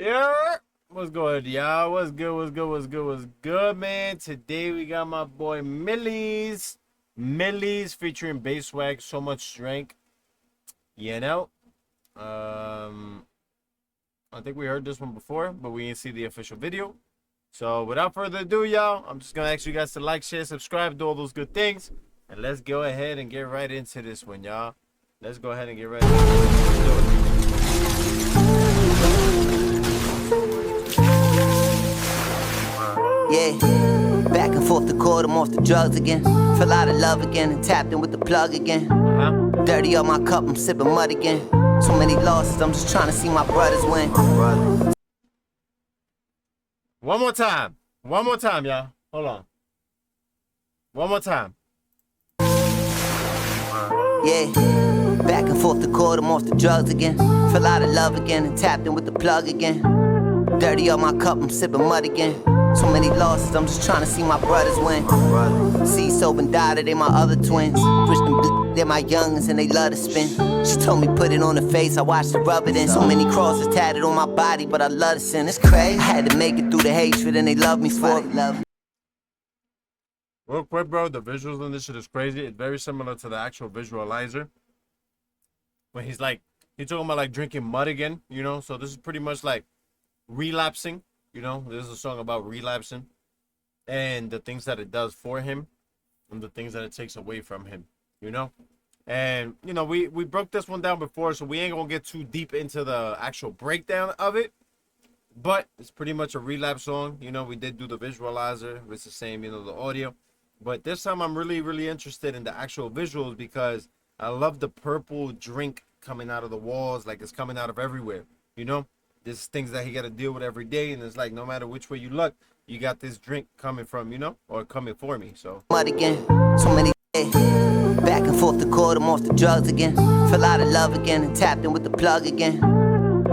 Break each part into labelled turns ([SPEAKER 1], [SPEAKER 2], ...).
[SPEAKER 1] Yeah, what's good, y'all? What's good, man? Today we got my boy Millyz featuring Bass Swag, So Much Strength. You know, um, I think we heard this one before, but we didn't see the official video. So without further ado, y'all, I'm just gonna ask you guys to like, share, subscribe, do all those good things, and let's go ahead and get right into this one, y'all. Let's go ahead and get right into this.
[SPEAKER 2] Yeah, back and forth the court, I'm off the drugs again. Fell out of love again and tapped in with the plug again. Dirty up my cup, I'm sipping mud again. So many losses, I'm just trying to see my brothers win.
[SPEAKER 1] One more time, y'all. Hold on. One more time.
[SPEAKER 2] Yeah, back and forth the court, I'm off the drugs again. Fell out of love again and tapped in with the plug again. Dirty up my cup, I'm sipping mud again. So many losses, I'm just trying to see my brothers win. See Soap and Dada, they my other twins. Twist they're my youngins and they love to spin. She told me put it on the face, I watched her rub it in. So many crosses tatted on my body, but I love to sin. It's crazy, I had to make it through the hatred and they love me for it.
[SPEAKER 1] Real quick, bro, the visuals on this shit is crazy. It's very similar to the actual visualizer. When he's talking about like drinking mud again, you know? So this is pretty much like relapsing, you know? This is a song about relapsing and the things that it does for him and the things that it takes away from him, you know? And, you know, we broke this one down before, so we ain't gonna get too deep into the actual breakdown of it. But it's pretty much a relapse song. You know, we did do the visualizer. It's the same, you know, the audio. But this time I'm really, really interested in the actual visuals because I love the purple drink coming out of the walls. Like, it's coming out of everywhere, you know? There's things that he got to deal with every day. And it's like, no matter which way you look, you got this drink coming from, you know? Or coming for me, so.
[SPEAKER 2] Mud again, so many back and forth the court, I'm off the drugs again. Fell out of love again and tapped in with the plug again.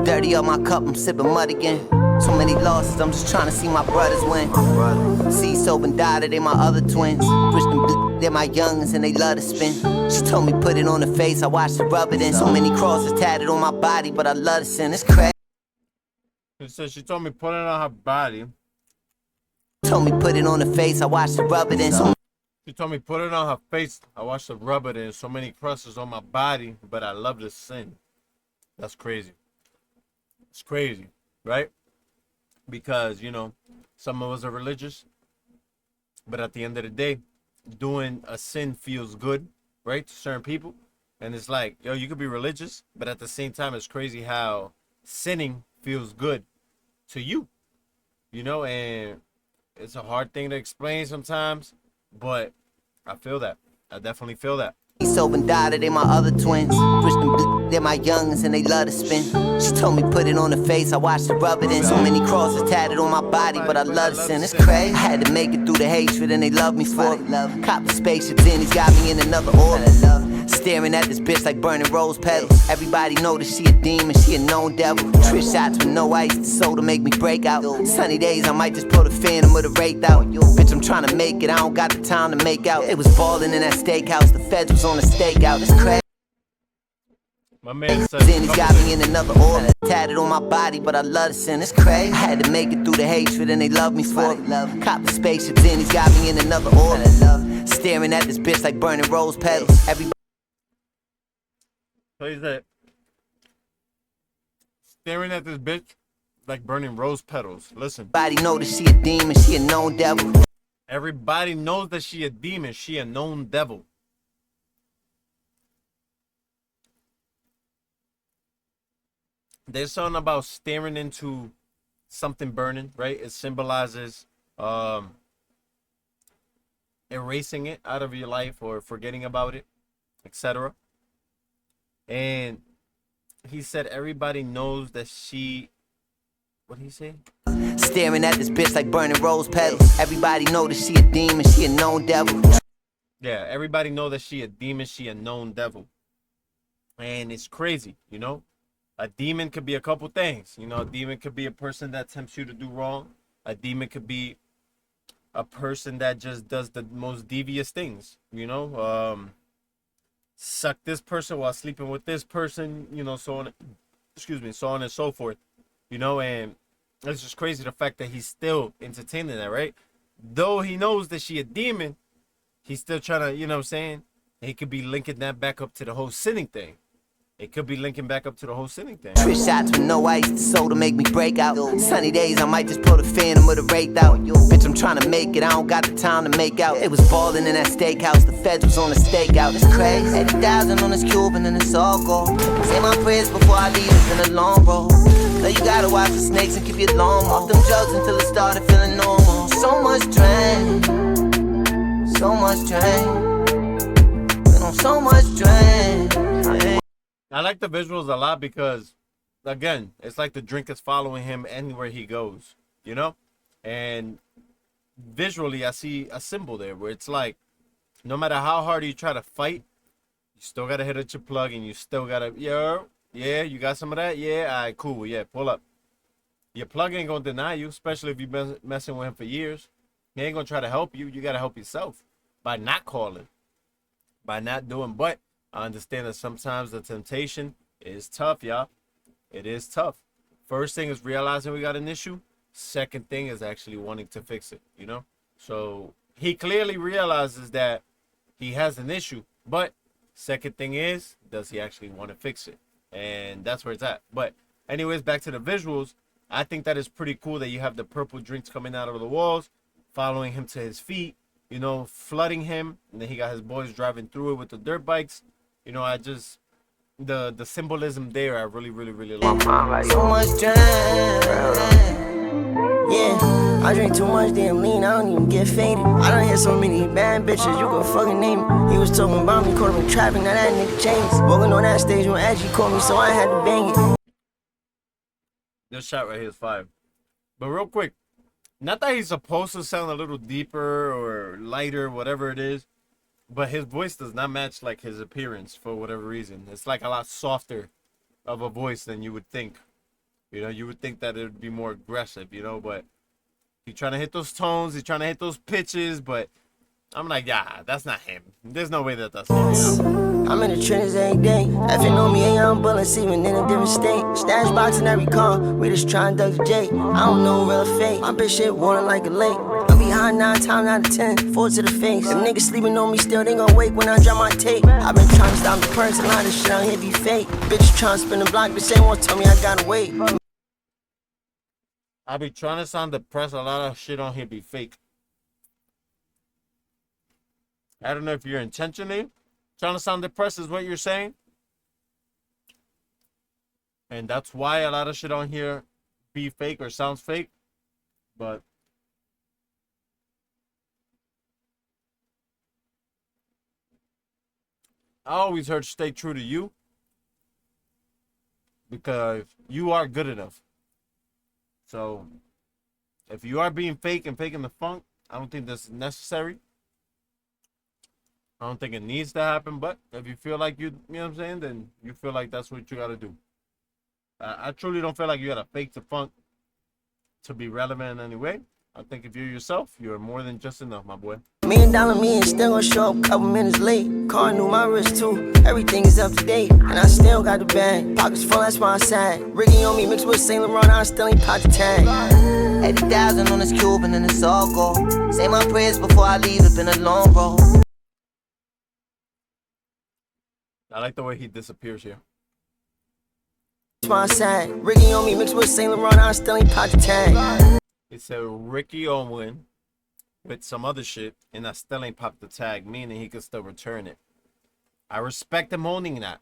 [SPEAKER 2] Dirty up my cup, I'm sipping mud again. So many losses, I'm just trying to see my brothers win. See Soap and Dada, they my other twins. Twist they're my youngins and they love to spin. She told me put it on the face, I watched her rub it in. So many crosses tatted on my body, but I love to sin. It's crazy.
[SPEAKER 1] She told me put it on her body.
[SPEAKER 2] Told me put it on the face, I watched her rub it in.
[SPEAKER 1] She told me put it on her face, I watched her rub it in. So many crosses on my body, but I love to sin. That's crazy. It's crazy, right? Because, you know, some of us are religious, but at the end of the day, doing a sin feels good, right, to certain people. And it's like, yo, you could be religious, but at the same time, it's crazy how sinning feels good to you, you know? And it's a hard thing to explain sometimes, but I feel that. I definitely feel that.
[SPEAKER 2] Soap and Dada, they my other twins. They're my youngins and they love to spin. She told me put it on the face, I watched her rub it in. So many crosses tatted on my body, but I love to sin. It's crazy, I had to make it through the hatred and they love me for it. Cop the spaceships in, he's got me in another orbit. Staring at this bitch like burning rose petals. Everybody know that she a demon, she a known devil. Trick shots with no ice, the soda make me break out. Sunny days, I might just pull the phantom with a rake out. Bitch, I'm trying to make it, I don't got the time to make out. It was ballin' in that steakhouse, the feds was on the stakeout. It's crazy.
[SPEAKER 1] My man said
[SPEAKER 2] then he's got me in another orbit. Tatted on my body, but I love to sin. It's crazy, I had to make it through the hatred and they love me for it. Cop the spaceships in, he's got me in another orbit. Staring at this bitch like burning rose petals. Everybody
[SPEAKER 1] plays that. Staring at this bitch like burning rose petals. Listen.
[SPEAKER 2] Everybody know that she a demon, she a known devil.
[SPEAKER 1] Everybody knows that she a demon, she a known devil. There's something about staring into something burning, right? It symbolizes erasing it out of your life or forgetting about it, etc. And he said everybody knows that she, what did he say?
[SPEAKER 2] Staring at this bitch like burning rose petals. Everybody know that she a demon, she a known devil.
[SPEAKER 1] Yeah, everybody know that she a demon, she a known devil. And it's crazy, you know? A demon could be a couple things. You know, a demon could be a person that tempts you to do wrong. A demon could be a person that just does the most devious things, you know? Suck this person while sleeping with this person, you know, so on and so forth. you know, and it's just crazy the fact that he's still entertaining that, right? Though he knows that she a demon, he's still trying to, you know what I'm saying? He could be linking that back up to the whole sinning thing. It could be linking back up to the whole sinning thing.
[SPEAKER 2] Trish shots with no ice, the soda make me break out. Sunny days, I might just pull the phantom with a raked out. Bitch, I'm trying to make it, I don't got the time to make out. It was ballin' in that steakhouse, the feds was on the stakeout. It's crazy, 80,000 on this Cuban and it's all gold. Say my prayers before I leave, it's been a long road. Now you gotta watch the snakes and keep your lawn off them drugs until it started feeling normal. So much drain, so much drain. Been on so much drain.
[SPEAKER 1] I like the visuals a lot because, again, it's like the drink is following him anywhere he goes, you know? And visually, I see a symbol there where it's like, no matter how hard you try to fight, you still got to hit at your plug and you still got to, yeah, you got some of that? Yeah, all right, cool, yeah, pull up. Your plug ain't going to deny you, especially if you've been messing with him for years. He ain't going to try to help you. You got to help yourself by not calling, by not doing, but I understand that sometimes the temptation is tough, y'all. It is tough. First thing is realizing we got an issue. Second thing is actually wanting to fix it, you know? So he clearly realizes that he has an issue. But second thing is, does he actually want to fix it? And that's where it's at. But anyways, back to the visuals. I think that is pretty cool that you have the purple drinks coming out of the walls, following him to his feet, you know, flooding him. And then he got his boys driving through it with the dirt bikes. You know, I just, the symbolism there, I really like.
[SPEAKER 2] So much drink, yeah. I drink too much, damn lean, I don't even get faded. I done hit so many bad bitches, you can fucking name it. He was talking about me, caught him in traffic, now that nigga changed. Walking on that stage when Edgy called me, so I had to bang it.
[SPEAKER 1] This shot right here is fire. But real quick, not that he's supposed to sound a little deeper or lighter, whatever it is, but his voice does not match like his appearance for whatever reason. It's like a lot softer of a voice than you would think. You know, you would think that it would be more aggressive, you know, but he's trying to hit those tones, he's trying to hit those pitches, but I'm like, yeah, that's not him. There's no way that that's him, you know?
[SPEAKER 2] I'm in the trenches every day. Effing on me, young bullets, even in a different state. Stash box in every car, we just trying to duck the J. I don't know real or fake. My bitch shit water like a lake. I'm behind 9 times out of 10, 4 to the face. If niggas sleeping on me still, they gon' wake when I drop my tape. I been trying to stop the purse, a lot of shit out here be fake. Bitch trying to spin the block, bitch ain't wanna tell me I gotta wait.
[SPEAKER 1] I be trying to sound depressed, a lot of shit on here be fake. I don't know if you're intentionally trying to sound depressed is what you're saying. And that's why a lot of shit on here be fake or sounds fake. But I always heard stay true to you. Because you are good enough. So if you are being fake and faking the funk, I don't think that's necessary. I don't think it needs to happen, but if you feel like you know what I'm saying, then you feel like that's what you got to do. I truly don't feel like you got to fake the funk to be relevant in any way. I think if you're yourself, you're more than just enough, my boy.
[SPEAKER 2] $1 million me and still gon' show up couple minutes late. Car knew my wrist too, everything is up to date. And I still got the bag, pockets full, that's why I sad. Ricky on me mixed with Saint Laurent, I still ain't pot the tag. 80,000 on this Cuban and it's all gold. Say my prayers before I leave, it's been a long road.
[SPEAKER 1] I like the way he disappears here.
[SPEAKER 2] That's why I sad. Ricky on me mixed with Saint Laurent, I still ain't pot the tag.
[SPEAKER 1] It said Ricky Owen with some other shit, and I still ain't popped the tag, meaning he could still return it. I respect him owning that.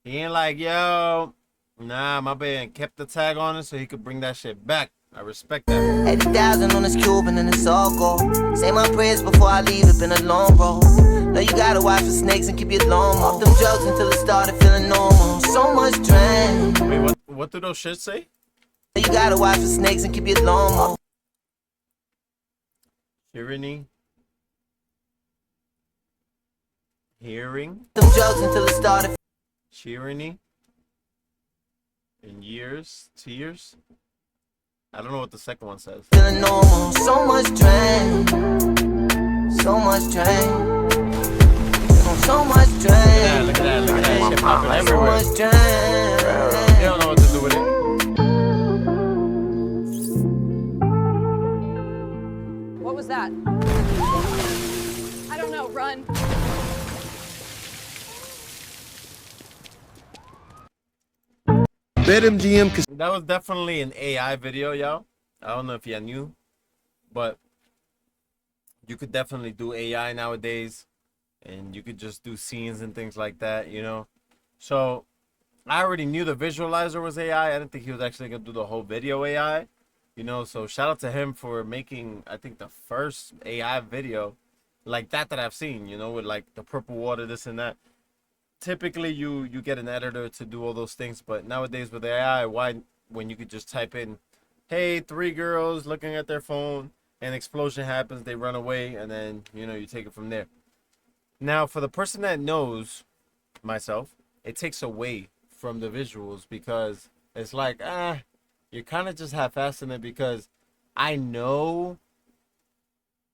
[SPEAKER 1] He ain't like, yo, nah, my man kept the tag on it so he could bring that shit back. I respect that. 80,000 on this Cuban and it's all gold. Say my prayers before I leave, it's been a long road. Know you gotta watch for snakes and keep your lawn off them drugs until it started feeling normal. So much drain. Wait, what do those shits say?
[SPEAKER 2] You gotta watch for snakes and keep your lawn off.
[SPEAKER 1] Hearing.
[SPEAKER 2] Them drugs until it started.
[SPEAKER 1] Tyranny. In years, tears. I don't know what the second one says.
[SPEAKER 2] Feeling normal. So much drain. So much drain. So much drain.
[SPEAKER 1] Look at that shit popping everywhere.
[SPEAKER 2] So much drain.
[SPEAKER 1] You don't know what to do with
[SPEAKER 3] BetMGM.
[SPEAKER 1] That was definitely an AI video, y'all. I don't know if y'all knew, but you could definitely do AI nowadays, and you could just do scenes and things like that, you know. So I already knew the visualizer was AI. I didn't think he was actually gonna do the whole video AI, you know. So shout out to him for making, I think, the first AI video like that I've seen, you know, with like the purple water, this and that. Typically you get an editor to do all those things, but nowadays with AI, why, when you could just type in, hey, 3 girls looking at their phone, an explosion happens, they run away, and then, you know, you take it from there. Now for the person that knows, myself, it takes away from the visuals, because it's like, you're kind of just half-assing it, because I know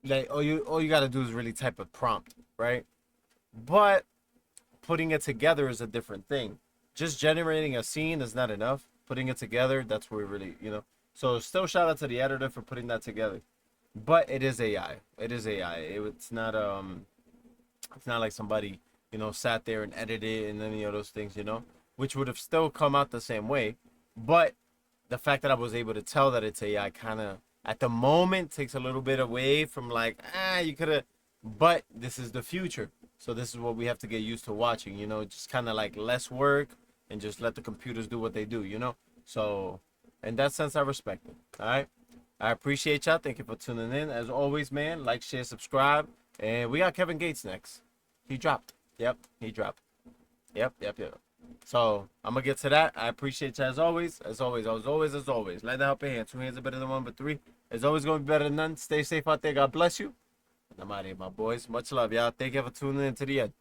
[SPEAKER 1] like all you got to do is really type a prompt, right? But putting it together is a different thing. Just generating a scene is not enough. Putting it together, that's where really, you know. So still shout out to the editor for putting that together. But it is AI. It is AI. It's not like somebody, you know, sat there and edited it and any of those things, you know, which would have still come out the same way. But the fact that I was able to tell that it's AI kind of at the moment takes a little bit away from like, you could have, but this is the future. So this is what we have to get used to watching, you know, just kind of like less work and just let the computers do what they do, you know? So in that sense, I respect it. All right. I appreciate y'all. Thank you for tuning in. As always, man, like, share, subscribe. And we got Kevin Gates next. He dropped. Yep, he dropped. Yep. So I'm gonna get to that. I appreciate you as always. As always. Let that help your hand. 2 hands are better than 1, but 3 is always gonna be better than none. Stay safe out there. God bless you. And I'm out of here, my boys. Much love, y'all. Thank you for tuning in to the end.